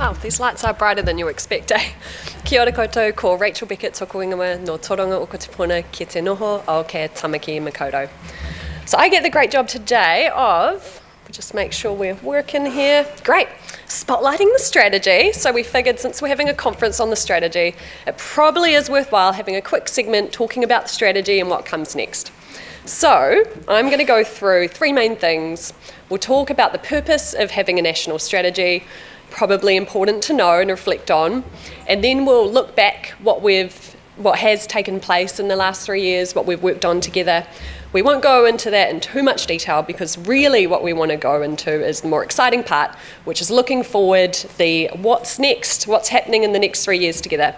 Wow, these lights are brighter than you expect, eh? Kia ora koutou, ko Rachel Beckett tōku ingoa no Toronga o ko te puna ki te noho o ke tamaki makaurau. So I get the great job today of, just make sure we're working here, great, spotlighting the strategy. So we figured since we're having a conference on the strategy, it probably is worthwhile having a quick segment talking about the strategy and what comes next. So I'm going to go through three main things. We'll talk about the purpose of having a national strategy, probably important to know and reflect on, and then we'll look back what has taken place in the last 3 years, what we've worked on together. We won't go into that in too much detail because really what we want to go into is the more exciting part, which is looking forward, the what's next, what's happening in the next 3 years together.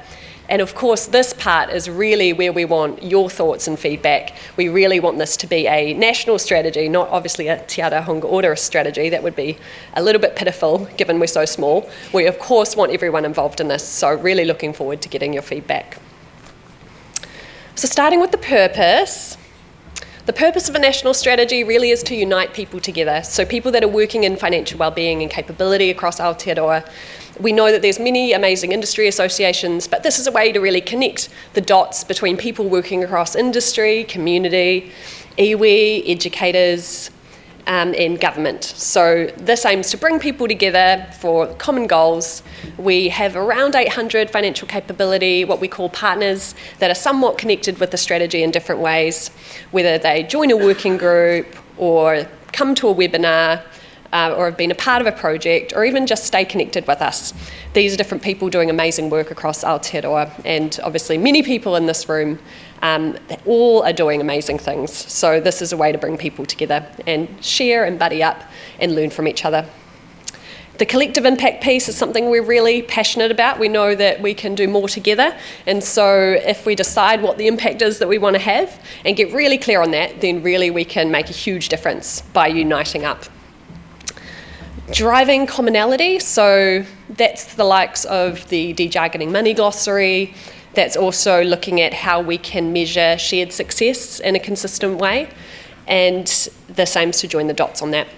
And of course, this part is really where we want your thoughts and feedback. We really want this to be a national strategy, not obviously a Te Ahunga order strategy. That would be a little bit pitiful given we're so small. We of course want everyone involved in this, so really looking forward to getting your feedback. So starting with the purpose. The purpose of a national strategy really is to unite people together. So people that are working in financial wellbeing and capability across Aotearoa. We know that there's many amazing industry associations, but this is a way to really connect the dots between people working across industry, community, iwi, educators, and government. So this aims to bring people together for common goals. We have around 800 financial capability, what we call partners, that are somewhat connected with the strategy in different ways, whether they join a working group or come to a webinar, or have been a part of a project, or even just stay connected with us. These are different people doing amazing work across Aotearoa, and obviously many people in this room all are doing amazing things. So this is a way to bring people together and share and buddy up and learn from each other. The collective impact piece is something we're really passionate about. We know that we can do more together, and so if we decide what the impact is that we want to have and get really clear on that, then really we can make a huge difference by uniting up. Driving commonality, so that's the likes of the de-jargoning money glossary. That's also looking at how we can measure shared success in a consistent way, and this aims to join the dots on that.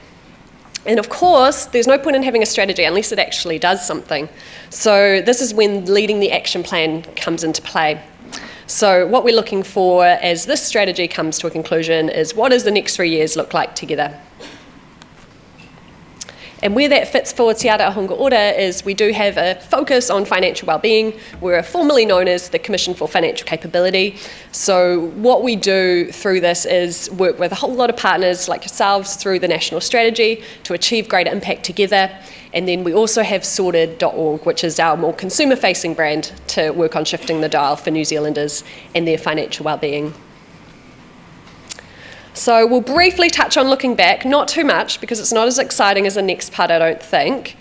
And of course, there's no point in having a strategy unless it actually does something. So this is when leading the action plan comes into play. So what we're looking for as this strategy comes to a conclusion is what does the next 3 years look like together? And where that fits for Te Ahunga order is we do have a focus on financial wellbeing. We're formerly known as the Commission for Financial Capability. So what we do through this is work with a whole lot of partners like yourselves through the national strategy to achieve greater impact together. And then we also have sorted.org, which is our more consumer-facing brand to work on shifting the dial for New Zealanders and their financial wellbeing. So we'll briefly touch on looking back, not too much because it's not as exciting as the next part, I don't think.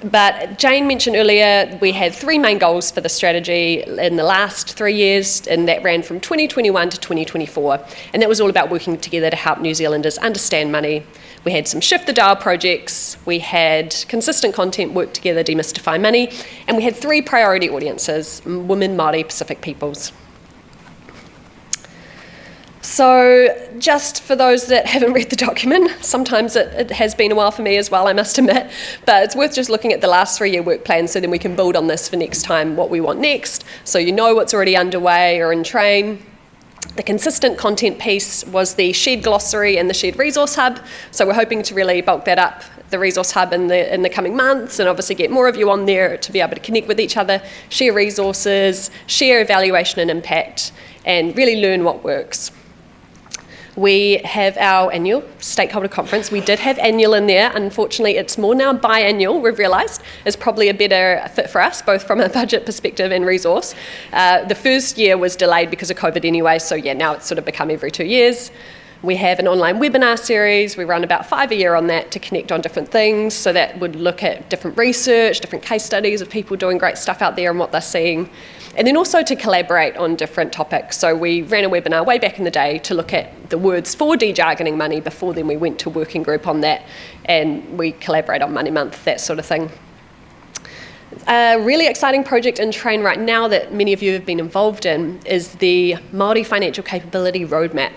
But Jane mentioned earlier we had three main goals for the strategy in the last 3 years, and that ran from 2021 to 2024. And that was all about working together to help New Zealanders understand money. We had some shift the dial projects, we had consistent content work together, demystify money, and we had three priority audiences: women, Māori, Pacific peoples. So just for those that haven't read the document, sometimes it has been a while for me as well, I must admit, but it's worth just looking at the last 3 year work plan so then we can build on this for next time, what we want next, so you know what's already underway or in train. The consistent content piece was the shared glossary and the shared resource hub, so we're hoping to really bulk that up, the resource hub in the coming months, and obviously get more of you on there to be able to connect with each other, share resources, share evaluation and impact, and really learn what works. We have our annual stakeholder conference. We did have annual in there. Unfortunately, it's more now biannual, we've realised, is probably a better fit for us, both from a budget perspective and resource. The first year was delayed because of COVID anyway, so yeah, now it's sort of become every 2 years. We have an online webinar series. We run about 5 a year on that to connect on different things. So that would look at different research, different case studies of people doing great stuff out there and what they're seeing. And then also to collaborate on different topics. So we ran a webinar way back in the day to look at the words for de-jargoning money. Before then we went to a working group on that and we collaborate on Money Month, that sort of thing. A really exciting project in train right now that many of you have been involved in is the Māori Financial Capability Roadmap.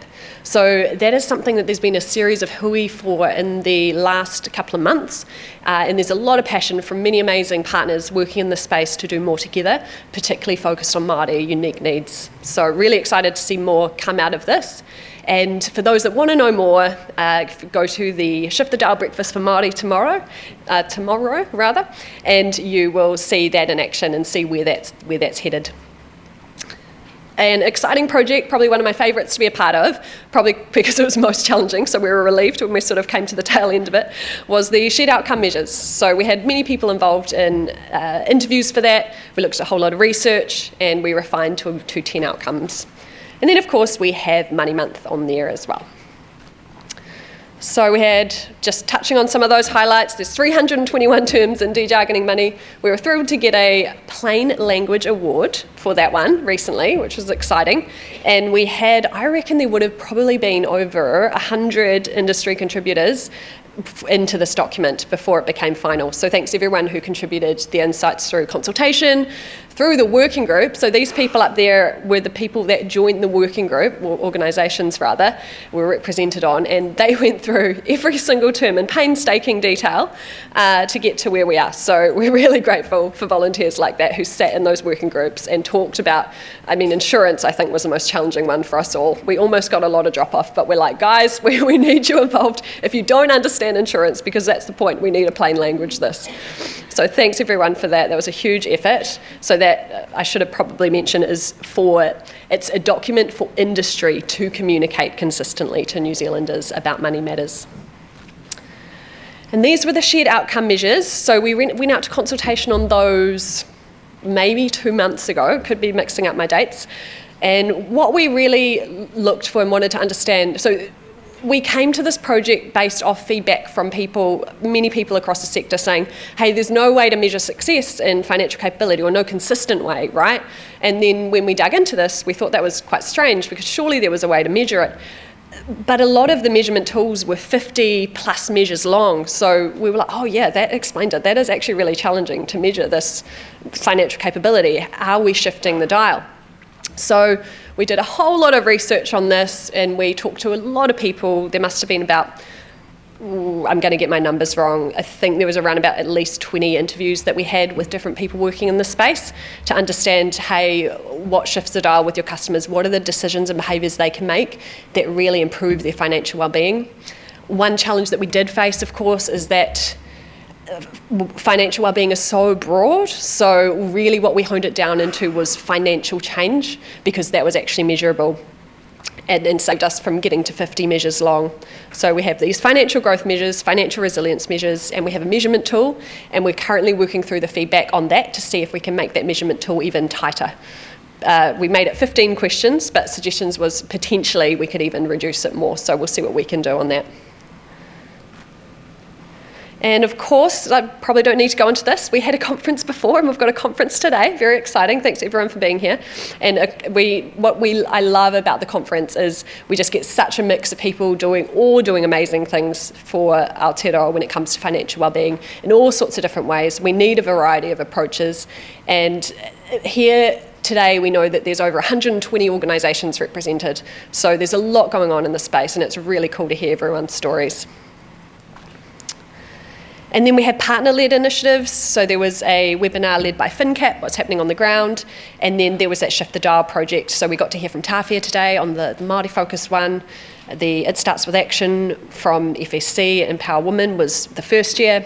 So that is something that there's been a series of hui for in the last couple of months, and there's a lot of passion from many amazing partners working in this space to do more together, particularly focused on Māori unique needs. So really excited to see more come out of this. And for those that want to know more, go to the Shift the Dial Breakfast for Māori tomorrow, and you will see that in action and see where that's headed. An exciting project, probably one of my favourites to be a part of, probably because it was most challenging, so we were relieved when we sort of came to the tail end of it, was the shared outcome measures. So we had many people involved in interviews for that. We looked at a whole lot of research, and we refined to 10 outcomes. And then, of course, we have Money Month on there as well. So we had, just touching on some of those highlights, there's 321 terms in de-jargoning money. We were thrilled to get a plain language award for that one recently, which was exciting. And we had, I reckon there would have probably been over 100 industry contributors into this document before it became final. So thanks to everyone who contributed their insights through consultation, through the working group. So these people up there were the people that joined the working group, or organisations rather, were represented on, and they went through every single term in painstaking detail to get to where we are. So we're really grateful for volunteers like that who sat in those working groups and talked about, insurance I think was the most challenging one for us all. We almost got a lot of drop off, but we're like, guys, we need you involved. If you don't understand insurance, because that's the point, we need a plain language this. So thanks everyone for that. That was a huge effort. So that, I should have probably mentioned, it's a document for industry to communicate consistently to New Zealanders about money matters. And these were the shared outcome measures. So we went out to consultation on those maybe 2 months ago, could be mixing up my dates. And what we really looked for and wanted to understand, so we came to this project based off feedback from many people across the sector saying, hey, there's no way to measure success in financial capability, or no consistent way, right? And then when we dug into this, we thought that was quite strange, because surely there was a way to measure it. But a lot of the measurement tools were 50 plus measures long. So we were like, oh yeah, that explained it. That is actually really challenging to measure this financial capability. Are we shifting the dial? So we did a whole lot of research on this, and we talked to a lot of people. There must have been about, I'm going to get my numbers wrong, I think there was around about at least 20 interviews that we had with different people working in this space to understand, hey, what shifts the dial with your customers? What are the decisions and behaviours they can make that really improve their financial well-being? One challenge that we did face, of course, is that financial well-being is so broad, so really what we honed it down into was financial change, because that was actually measurable and saved us from getting to 50 measures long. So we have these financial growth measures, financial resilience measures, and we have a measurement tool, and we're currently working through the feedback on that to see if we can make that measurement tool even tighter. We made it 15 questions, but suggestions was potentially we could even reduce it more, so we'll see what we can do on that. And of course, I probably don't need to go into this. We had a conference before, and we've got a conference today. Very exciting. Thanks everyone for being here. And I love about the conference is we just get such a mix of people doing amazing things for Aotearoa when it comes to financial wellbeing in all sorts of different ways. We need a variety of approaches. And here today we know that there's over 120 organisations represented. So there's a lot going on in the space, and it's really cool to hear everyone's stories. And then we had partner-led initiatives. So there was a webinar led by FinCap, what's happening on the ground. And then there was that Shift the Dial project. So we got to hear from Tawhia today on the Māori-focused one. The It Starts With Action from FSC, Empower Women, was the first year.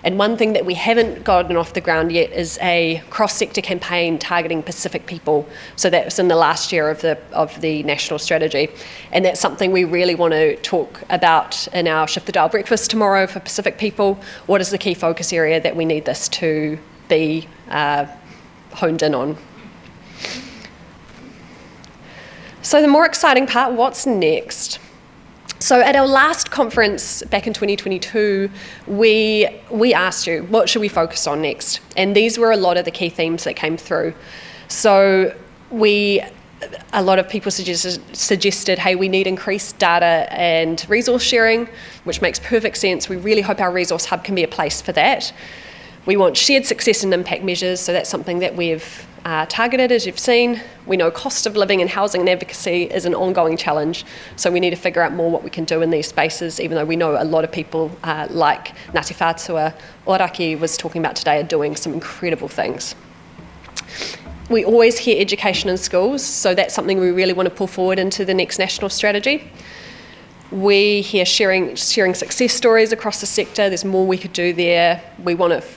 And one thing that we haven't gotten off the ground yet is a cross-sector campaign targeting Pacific people. So that was in the last year of the national strategy. And that's something we really want to talk about in our Shift the Dial breakfast tomorrow for Pacific people. What is the key focus area that we need this to be honed in on? So the more exciting part, what's next? So at our last conference back in 2022, we asked you, what should we focus on next? And these were a lot of the key themes that came through. So a lot of people suggested, hey, we need increased data and resource sharing, which makes perfect sense. We really hope our resource hub can be a place for that. We want shared success and impact measures, so that's something that we've targeted, as you've seen. We know cost of living and housing and advocacy is an ongoing challenge, so we need to figure out more what we can do in these spaces, even though we know a lot of people like Ngāti Whātua Oraki was talking about today are doing some incredible things. We always hear education in schools, so that's something we really want to pull forward into the next national strategy. We hear sharing success stories across the sector. There's more we could do there. We want to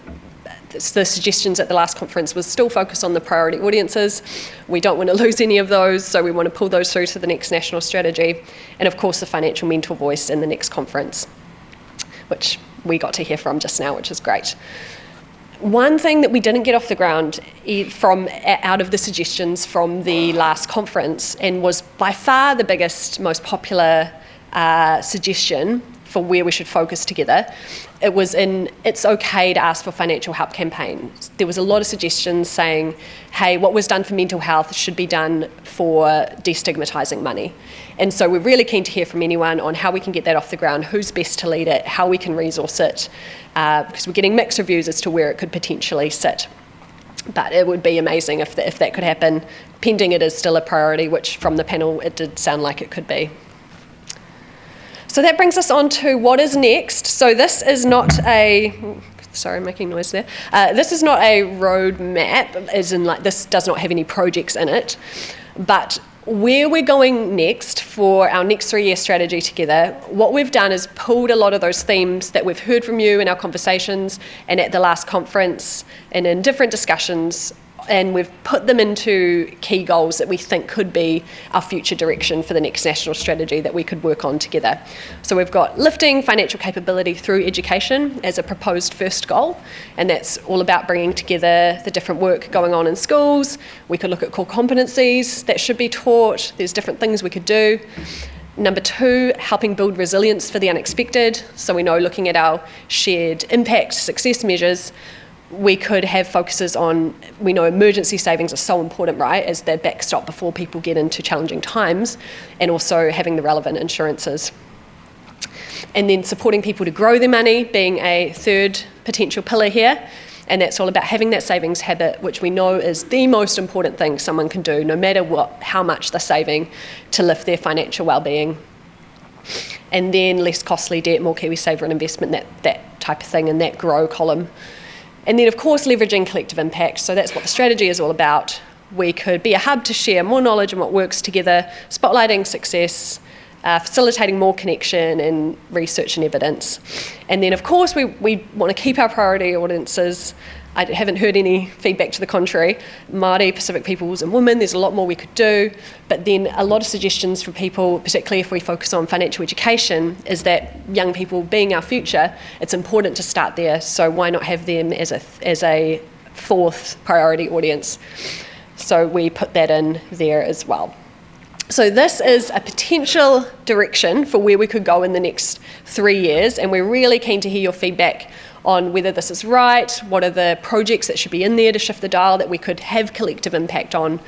the suggestions at the last conference was still focus on the priority audiences. We don't want to lose any of those, so we want to pull those through to the next national strategy. And of course, the financial mentor voice in the next conference, which we got to hear from just now, which is great. One thing that we didn't get off the ground out of the suggestions from the last conference, and was by far the biggest, most popular suggestion for where we should focus together, it was in It's Okay to Ask for Financial Help campaign. There was a lot of suggestions saying, hey, what was done for mental health should be done for destigmatising money. And so we're really keen to hear from anyone on how we can get that off the ground, who's best to lead it, how we can resource it, because we're getting mixed reviews as to where it could potentially sit. But it would be amazing if that could happen, pending it is still a priority, which from the panel it did sound like it could be. So that brings us on to what is next. So this is not sorry, I'm making noise there. This is not a roadmap, as in like this does not have any projects in it, but where we're going next for our next 3-year strategy together, what we've done is pulled a lot of those themes that we've heard from you in our conversations and at the last conference and in different discussions, and we've put them into key goals that we think could be our future direction for the next national strategy that we could work on together. So we've got lifting financial capability through education as a proposed first goal, and that's all about bringing together the different work going on in schools. We could look at core competencies that should be taught. There's different things we could do. Number 2, helping build resilience for the unexpected. So we know, looking at our shared impact success measures, we could have focuses on, we know emergency savings are so important, right, as their backstop before people get into challenging times, and also having the relevant insurances. And then supporting people to grow their money being a third potential pillar here, and that's all about having that savings habit, which we know is the most important thing someone can do, no matter how much they're saving, to lift their financial well-being. And then less costly debt, more KiwiSaver and investment, that type of thing in that grow column. And then, of course, leveraging collective impact. So that's what the strategy is all about. We could be a hub to share more knowledge and what works together, spotlighting success, facilitating more connection and research and evidence. And then, of course, we want to keep our priority audiences. I haven't heard any feedback to the contrary. Māori, Pacific peoples and women, there's a lot more we could do. But then a lot of suggestions for people, particularly if we focus on financial education, is that young people being our future, it's important to start there. So why not have them as a fourth priority audience? So we put that in there as well. So this is a potential direction for where we could go in the next 3 years, and we're really keen to hear your feedback on whether this is right, what are the projects that should be in there to shift the dial that we could have collective impact on.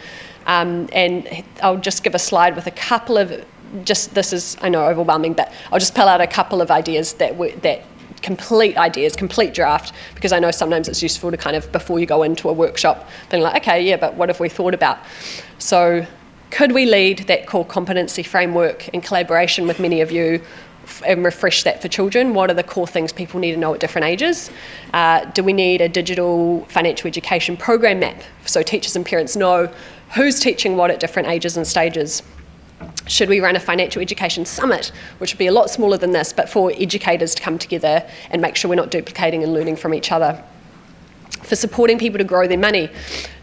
And I'll just give a slide with a couple of, this is, I know, overwhelming, but I'll just pull out a couple of ideas complete draft, because I know sometimes it's useful to kind of, before you go into a workshop, being like, okay, yeah, but what have we thought about? So could we lead that core competency framework in collaboration with many of you and refresh that for children? What are the core things people need to know at different ages? Do we need a digital financial education program map so teachers and parents know who's teaching what at different ages and stages? Should we run a financial education summit, which would be a lot smaller than this, but for educators to come together and make sure we're not duplicating and learning from each other? For supporting people to grow their money,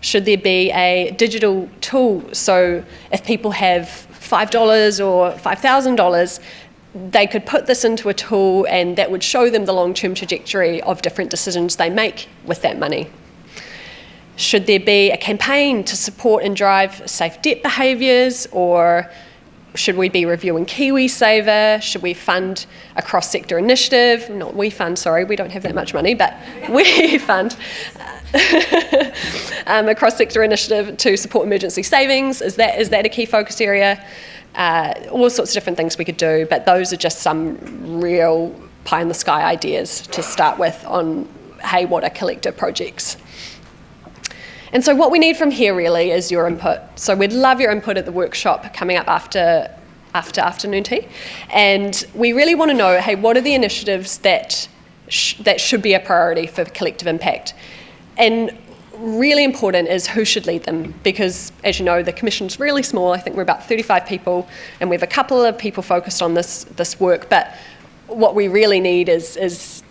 should there be a digital tool so if people have $5 or $5,000, they could put this into a tool and that would show them the long-term trajectory of different decisions they make with that money? Should there be a campaign to support and drive safe debt behaviours, or should we be reviewing KiwiSaver? Should we fund a cross-sector initiative? Not we fund, sorry, we don't have that much money, but we fund a cross-sector initiative to support emergency savings. Is that a key focus area? All sorts of different things we could do, but those are just some real pie-in-the-sky ideas to start with on, hey, what are collective projects? And so what we need from here really is your input. So we'd love your input at the workshop coming up after afternoon tea. And we really want to know, hey, what are the initiatives that should be a priority for collective impact? And really important is who should lead them, because as you know, the commission's really small. I think we're about 35 people, and we have a couple of people focused on this work, but what we really need is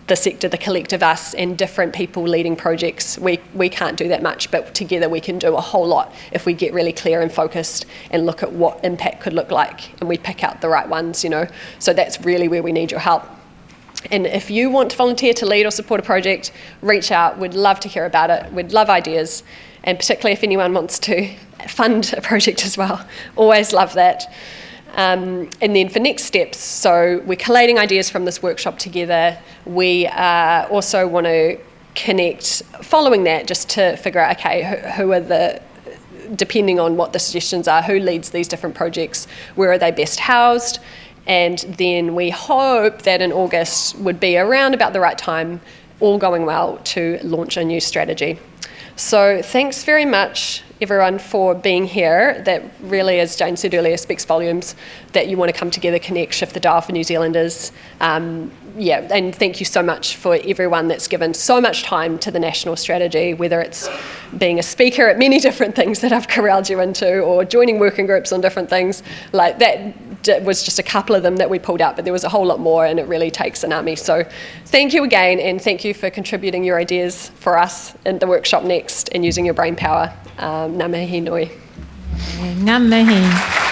the sector, the collective, us, and different people leading projects. We can't do that much, but together we can do a whole lot if we get really clear and focused and look at what impact could look like, and we pick out the right ones, you know. So that's really where we need your help. And if you want to volunteer to lead or support a project, reach out. We'd love to hear about it. We'd love ideas, and particularly if anyone wants to fund a project as well. Always love that. And then for next steps, so we're collating ideas from this workshop together. We also want to connect following that, just to figure out, okay, who are depending on what the suggestions are, who leads these different projects, where are they best housed? And then we hope that in August would be around about the right time, all going well, to launch a new strategy. So thanks very much, everyone, for being here. That really, as Jane said earlier, speaks volumes that you want to come together, connect, shift the dial for New Zealanders. And thank you so much for everyone that's given so much time to the national strategy, whether it's being a speaker at many different things that I've corralled you into, or joining working groups on different things. Like that was just a couple of them that we pulled out, but there was a whole lot more, and it really takes an army. So thank you again, and thank you for contributing your ideas for us in the workshop next and using your brain power. Ngā mihi nui. Ngā mihi.